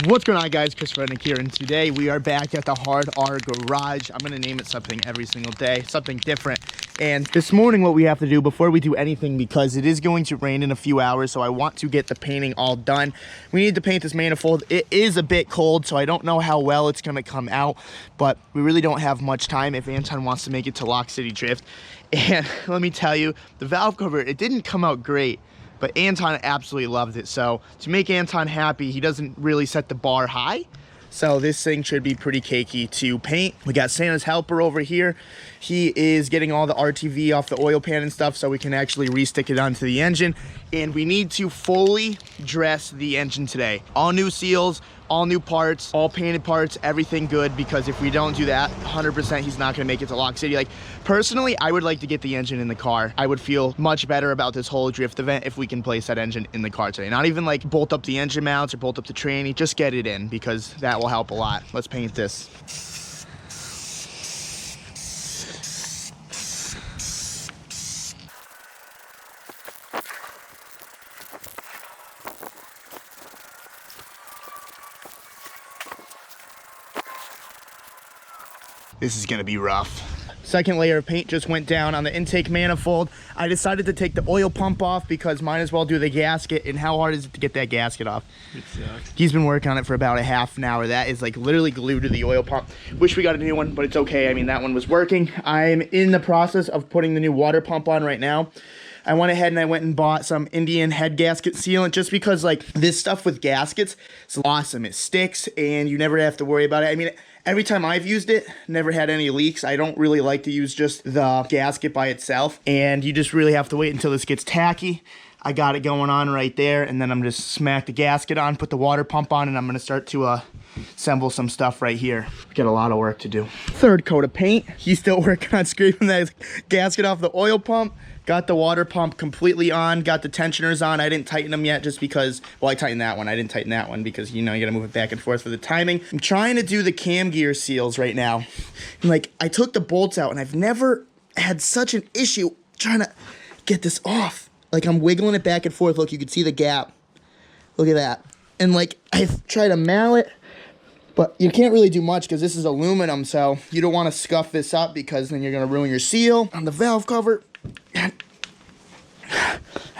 What's going on, guys? Chris Rednick here, and today we are back at the Hard R Garage. I'm going to name it something every single day, something different. And this morning what we have to do before we do anything, because it is going to rain in a few hours, so I want to get the painting all done. We need to paint this manifold. It is a bit cold, so I don't know how well it's going to come out, but we really don't have much time if Anton wants to make it to Lock City Drift. And let me tell you, the valve cover, it didn't come out great, but Anton absolutely loved it. So to make Anton happy, he doesn't really set the bar high. So this thing should be pretty cakey to paint. We got Santa's helper over here. He is getting all the RTV off the oil pan and stuff so we can actually re-stick it onto the engine. And we need to fully dress the engine today. All new seals, all new parts, all painted parts, everything good, because if we don't do that, 100% he's not gonna make it to Lock City. Like, personally, I would like to get the engine in the car. I would feel much better about this whole drift event if we can place that engine in the car today. Not even like bolt up the engine mounts or bolt up the tranny, just get it in, because that will help a lot. Let's paint this. This is gonna be rough. Second layer of paint just went down on the intake manifold. I decided to take the oil pump off because might as well do the gasket. And how hard is it to get that gasket off? It sucks. He's been working on it for about a half an hour. That is like literally glued to the oil pump. Wish we got a new one, but it's okay. I mean, that one was working. I'm in the process of putting the new water pump on right now. I went ahead and I went and bought some Indian head gasket sealant just because, like, this stuff with gaskets, it's awesome. It sticks and you never have to worry about it. I mean, every time I've used it, never had any leaks. I don't really like to use just the gasket by itself, and you just really have to wait until this gets tacky. I got it going on right there, and then I'm just smack the gasket on, put the water pump on, and I'm gonna start to assemble some stuff right here. We got a lot of work to do. Third coat of paint. He's still working on scraping that gasket off the oil pump. Got the water pump completely on, got the tensioners on. I didn't tighten them yet just because, well, I tightened that one. I didn't tighten that one because, you know, you gotta move it back and forth for the timing. I'm trying to do the cam gear seals right now. And, like, I took the bolts out and I've never had such an issue trying to get this off. Like, I'm wiggling it back and forth. Look, you can see the gap. Look at that. And, like, I've tried to mallet, but you can't really do much because this is aluminum, so you don't want to scuff this up because then you're gonna ruin your seal on the valve cover. I've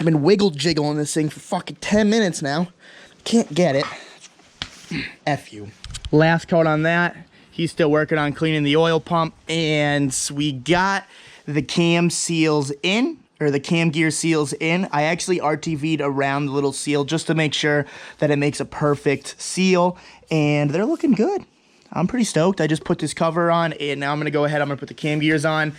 been wiggle jiggling this thing for fucking 10 minutes now. Can't get it. F you. Last coat on that. He's still working on cleaning the oil pump, and we got the cam seals in, or the cam gear seals in. I actually RTV'd around the little seal just to make sure that it makes a perfect seal, and they're looking good. I'm pretty stoked. I just put this cover on, and now I'm gonna go ahead, I'm gonna put the cam gears on.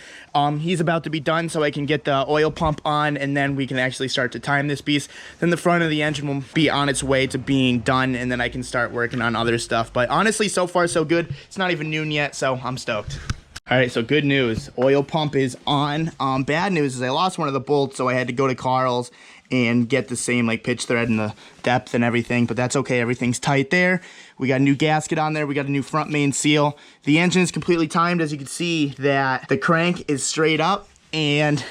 He's about to be done so I can get the oil pump on, and then we can actually start to time this piece. Then the front of the engine will be on its way to being done, and then I can start working on other stuff. But honestly, so far so good. It's not even noon yet, so I'm stoked. All right, so good news, oil pump is on. Bad news is I lost one of the bolts, so I had to go to Carl's and get the same like pitch thread and the depth and everything, but that's okay, everything's tight there. We got a new gasket on there, we got a new front main seal. The engine is completely timed, as you can see that the crank is straight up and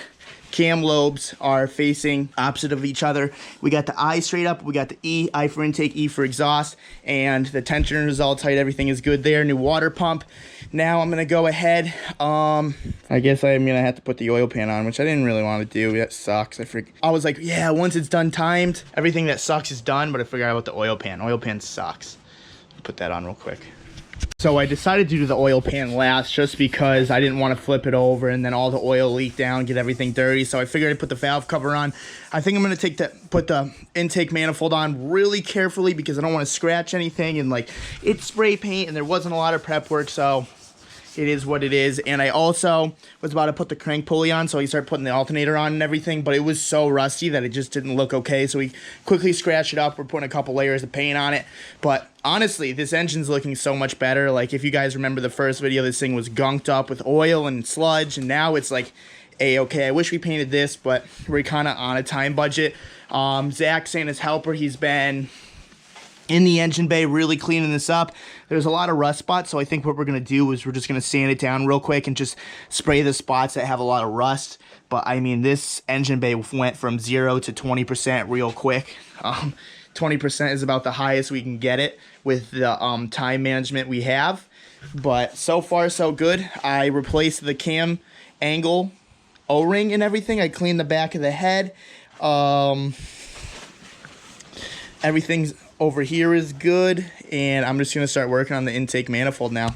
cam lobes are facing opposite of each other. We got the I straight up, we got the E, I for intake, E for exhaust, and the tensioner is all tight, everything is good there. New water pump. Now I'm gonna go ahead, I guess I'm gonna have to put the oil pan on, which I didn't really want to do. That sucks. I was like, yeah, once it's done timed, everything that sucks is done, but I forgot about the oil pan. Oil pan sucks. Put that on real quick. So I decided to do the oil pan last just because I didn't want to flip it over and then all the oil leak down, get everything dirty. So I figured I'd put the valve cover on. I think I'm going to put the intake manifold on really carefully because I don't want to scratch anything, and like it's spray paint and there wasn't a lot of prep work, so it is what it is. And I also was about to put the crank pulley on, so I started putting the alternator on and everything, but it was so rusty that it just didn't look okay. So we quickly scratched it up. We're putting a couple layers of paint on it. But honestly, this engine's looking so much better. Like, if you guys remember the first video, this thing was gunked up with oil and sludge, and now it's like A-okay. I wish we painted this, but we're kind of on a time budget. Zach, Santa's helper, he's been in the engine bay really cleaning this up. There's a lot of rust spots, so I think what we're going to do is we're just going to sand it down real quick and just spray the spots that have a lot of rust. But I mean, this engine bay went from 0 to 20% real quick. 20% is about the highest we can get it with the time management we have. But so far, so good. I replaced the cam angle O-ring and everything. I cleaned the back of the head. Everything's over here is good. And I'm just going to start working on the intake manifold now.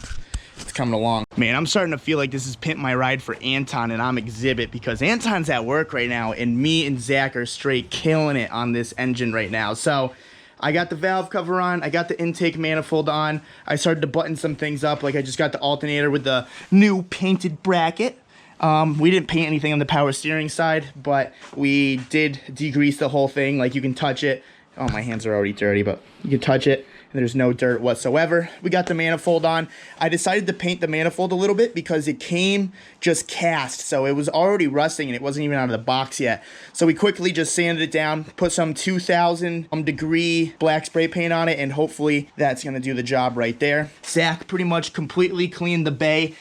It's coming along. Man, I'm starting to feel like this is Pimp My Ride for Anton and I'm Exhibit, because Anton's at work right now and me and Zach are straight killing it on this engine right now. So I got the valve cover on, I got the intake manifold on, I started to button some things up, like I just got the alternator with the new painted bracket. We didn't paint anything on the power steering side, but we did degrease the whole thing. Like, you can touch it. Oh, my hands are already dirty, but you can touch it and there's no dirt whatsoever. We got the manifold on. I decided to paint the manifold a little bit because it came just cast, so it was already rusting and it wasn't even out of the box yet. So we quickly just sanded it down, put some 2000 degree black spray paint on it, and hopefully that's gonna do the job right there. Zach pretty much completely cleaned the bay.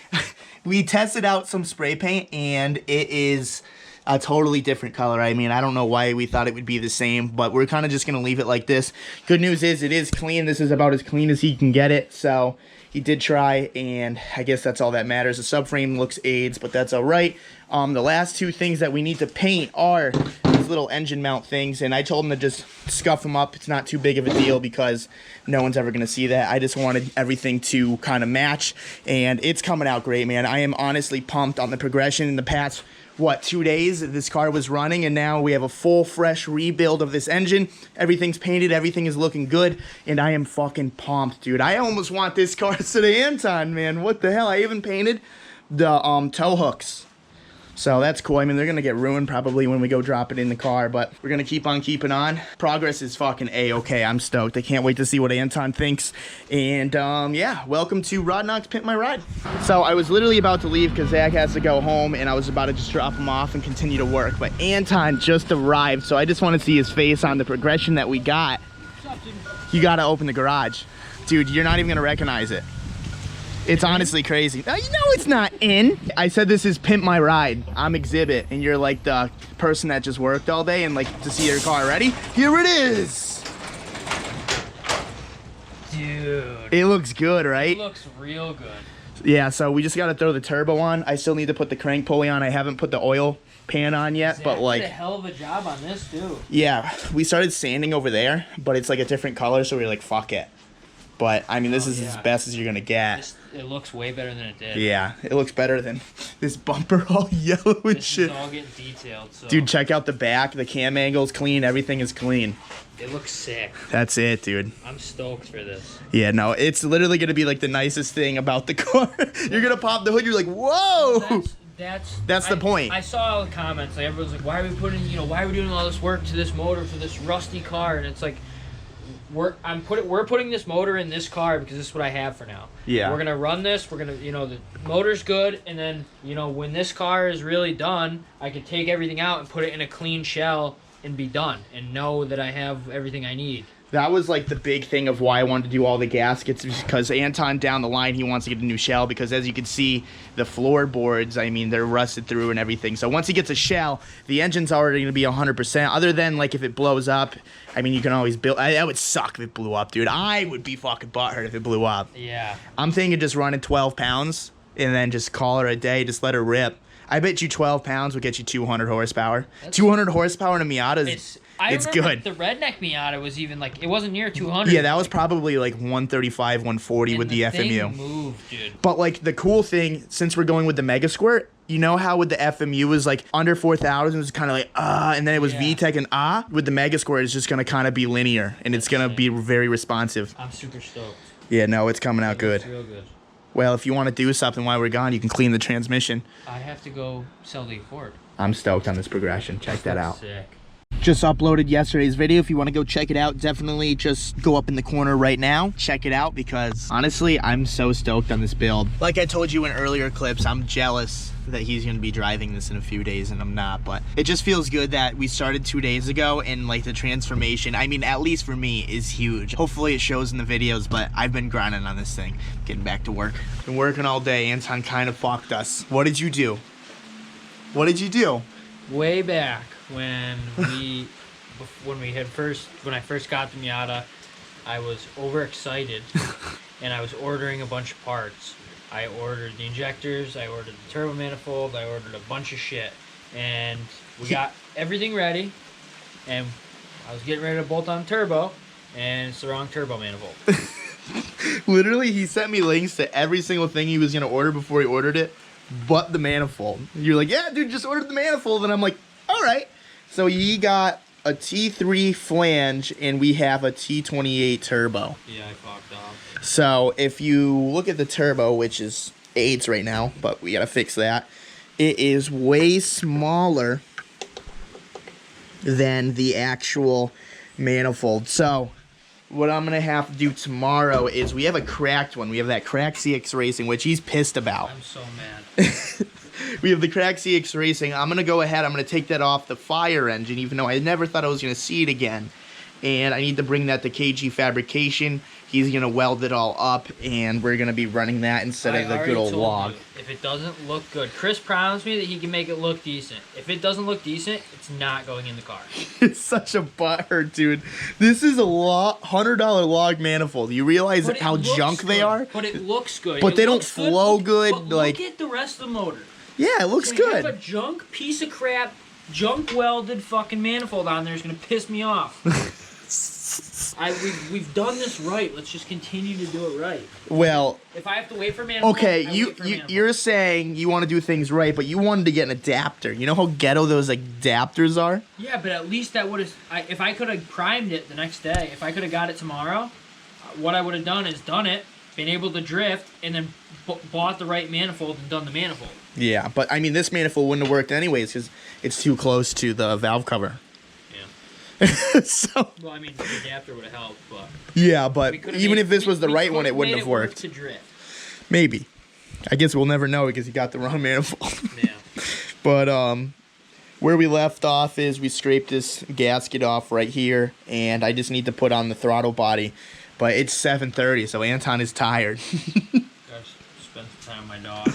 We tested out some spray paint and it is a totally different color. I mean, I don't know why we thought it would be the same, but we're kind of just gonna leave it like this. Good news is it is clean. This is about as clean as he can get it. So he did try, and I guess that's all that matters. The subframe looks AIDS, but that's all right. The last two things that we need to paint are these little engine mount things, and I told him to just scuff them up. It's not too big of a deal because no one's ever gonna see that. I just wanted everything to kind of match, and it's coming out great, man. I am honestly pumped on the progression in the past, what, 2 days this car was running, and now we have a full fresh rebuild of this engine. Everything's painted, everything is looking good, and I am fucking pumped, dude. I almost want this car to the Anton, man. What the hell? I even painted the tow hooks. So that's cool. I mean, they're gonna get ruined probably when we go drop it in the car, but we're gonna keep on keeping on. Progress is fucking A-okay. I'm stoked. I can't wait to see what Anton thinks. And yeah, welcome to Rod Knox Pimp My Ride. So I was literally about to leave because Zach has to go home, and I was about to just drop him off and continue to work, but Anton just arrived, so I just want to see his face on the progression that we got. You gotta open the garage. Dude, you're not even gonna recognize it. It's honestly crazy. You know it's not in. I said this is Pimp My Ride. I'm Exhibit, and you're like the person that just worked all day and like to see your car ready. Here it is. Dude. It looks good, right? It looks real good. Yeah, so we just got to throw the turbo on. I still need to put the crank pulley on. I haven't put the oil pan on yet, but like, did a hell of a job on this too. Yeah, we started sanding over there, but it's like a different color, so we were like, fuck it. But I mean, this is as best as you're gonna get. It looks way better than it did. Yeah, it looks better than this bumper all yellow and shit. This is all getting detailed. So. Dude, check out the back. The cam angle's clean. Everything is clean. It looks sick. That's it, dude. I'm stoked for this. Yeah, no, it's literally gonna be like the nicest thing about the car. You're gonna pop the hood. You're like, whoa. That's the point. I saw all the comments. Like, everyone's like, why are we putting, why are we doing all this work to this motor for this rusty car? And it's like, we're putting this motor in this car because this is what I have for now. Yeah. We're gonna run this. We're gonna, the motor's good, and then, when this car is really done, I can take everything out and put it in a clean shell and be done, and know that I have everything I need. That was like the big thing of why I wanted to do all the gaskets, because Anton down the line, he wants to get a new shell, because as you can see, the floorboards, I mean, they're rusted through and everything. So once he gets a shell, the engine's already going to be 100%. Other than like if it blows up, I mean, you can always build. That would suck if it blew up, dude. I would be fucking butthurt if it blew up. Yeah. I'm thinking just running 12 pounds and then just call her a day, just let her rip. I bet you 12 pounds would get you 200 horsepower. 200 horsepower in a Miata is... It's good. The redneck Miata was even like, it wasn't near 200. Yeah, that was probably like 135, 140 with the FMU. Thing moved, dude. But like the cool thing, since we're going with the Mega Squirt, you know how with the FMU was like under 4,000, it was kind of like and then it was VTEC and with the Mega Squirt, it's just gonna kind of be linear and it's gonna be very responsive. I'm super stoked. Yeah, no, it's coming out good. It's real good. Well, if you want to do something while we're gone, you can clean the transmission. I have to go sell the Ford. I'm stoked on this progression. Check that out. Sick. Just uploaded yesterday's video. If you want to go check it out, definitely just go up in the corner right now. Check it out, because honestly, I'm so stoked on this build. Like I told you in earlier clips, I'm jealous that he's going to be driving this in a few days and I'm not, but it just feels good that we started 2 days ago, and like the transformation, I mean, at least for me, is huge. Hopefully it shows in the videos, but I've been grinding on this thing, getting back to work. Been working all day. Anton kind of fucked us. What did you do? What did you do? Way back when we when I first got the Miata, I was overexcited, and I was ordering a bunch of parts. I ordered the injectors, I ordered the turbo manifold, I ordered a bunch of shit, and we got everything ready, and I was getting ready to bolt on turbo, and it's the wrong turbo manifold. Literally, he sent me links to every single thing he was gonna order before he ordered it, but the manifold. You're like, yeah, dude, just ordered the manifold, and I'm like, all right. So he got a T3 flange, and we have a T28 turbo. Yeah, I fucked up. So if you look at the turbo, which is 8s right now, but we gotta fix that, it is way smaller than the actual manifold. So what I'm gonna have to do tomorrow is we have a cracked one. We have that cracked CX Racing, which he's pissed about. I'm so mad. We have the cracked CX Racing. I'm gonna go ahead. I'm gonna take that off the fire engine, even though I never thought I was gonna see it again. And I need to bring that to KG Fabrication. He's gonna weld it all up, and we're gonna be running that instead of the good old log. If it doesn't look good, Chris promised me that he can make it look decent. If it doesn't look decent, it's not going in the car. It's such a butthurt, dude. This is a $100 log manifold. You realize how junk they are? But it looks good. But they don't flow good. But like, look at the rest of the motor. Yeah, it looks good. Have a junk piece of crap, junk welded fucking manifold on there is gonna piss me off. We've done this right. Let's just continue to do it right. Well, if I have to wait for manifold, okay, you're saying you want to do things right, but you wanted to get an adapter. You know how ghetto those adapters are? Yeah, but at least that would have. If I could have primed it the next day, if I could have got it tomorrow, what I would have done is done it, been able to drift, and then bought the right manifold and done the manifold. Yeah, but I mean, this manifold wouldn't have worked anyways because it's too close to the valve cover. So, well, I mean, the adapter would have helped, but yeah, but even if this was the right one, it wouldn't have worked. To drift. Maybe. I guess we'll never know because he got the wrong manifold. Yeah. But where we left off is we scraped this gasket off right here, and I just need to put on the throttle body. But it's 7:30, so Anton is tired. Gotta spend some time with my dog.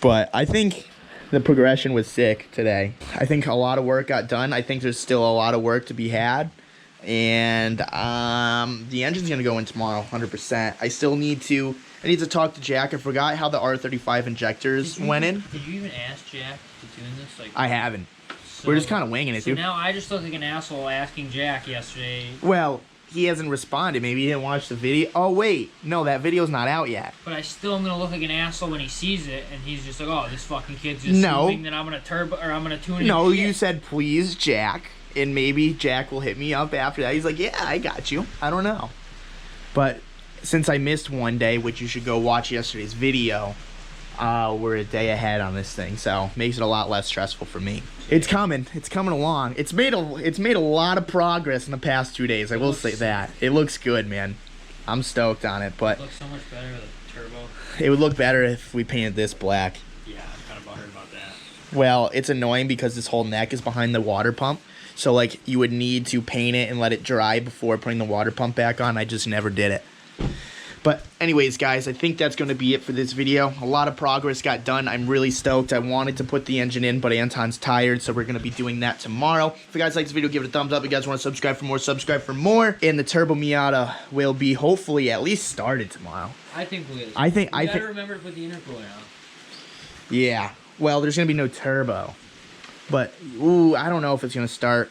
But I think the progression was sick today. I think a lot of work got done. I think there's still a lot of work to be had. And the engine's going to go in tomorrow, 100%. I need to talk to Jack. I forgot how the R35 injectors went in. Did you even ask Jack to tune this? I haven't. We're just kind of winging it, dude. Now I just look like an asshole asking Jack yesterday. Well, he hasn't responded. Maybe he didn't watch the video. Oh, wait. No, that video's not out yet. But I still am going to look like an asshole when he sees it, and he's just like, oh, this fucking kid's just assuming that I'm going to tune it. No, you said, please, Jack, and maybe Jack will hit me up after that. He's like, yeah, I got you. I don't know. But since I missed one day, which you should go watch yesterday's video, we're a day ahead on this thing, so makes it a lot less stressful for me. It's coming along. It's made a lot of progress in the past 2 days. I will say that. It looks good, man. I'm stoked on it, but it looks so much better with a turbo. It would look better if we painted this black. Yeah, I'm kind of butthurt about that. Well, it's annoying because this whole neck is behind the water pump, so like you would need to paint it and let it dry before putting the water pump back on. I just never did it. But anyways, guys, I think that's going to be it for this video. A lot of progress got done. I'm really stoked. I wanted to put the engine in, but Anton's tired, so we're going to be doing that tomorrow. If you guys like this video, give it a thumbs up. If you guys want to subscribe for more, subscribe for more. And the Turbo Miata will be hopefully at least started tomorrow. I think we is. I think remember to put the intercooler on. Yeah. Well, there's going to be no turbo. But, ooh, I don't know if it's going to start.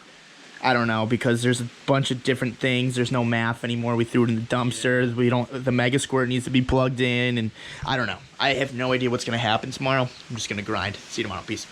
I don't know, because there's a bunch of different things. There's no math anymore. We threw it in the dumpster. The Mega Squirt needs to be plugged in, and I don't know. I have no idea what's going to happen tomorrow. I'm just going to grind. See you tomorrow. Peace.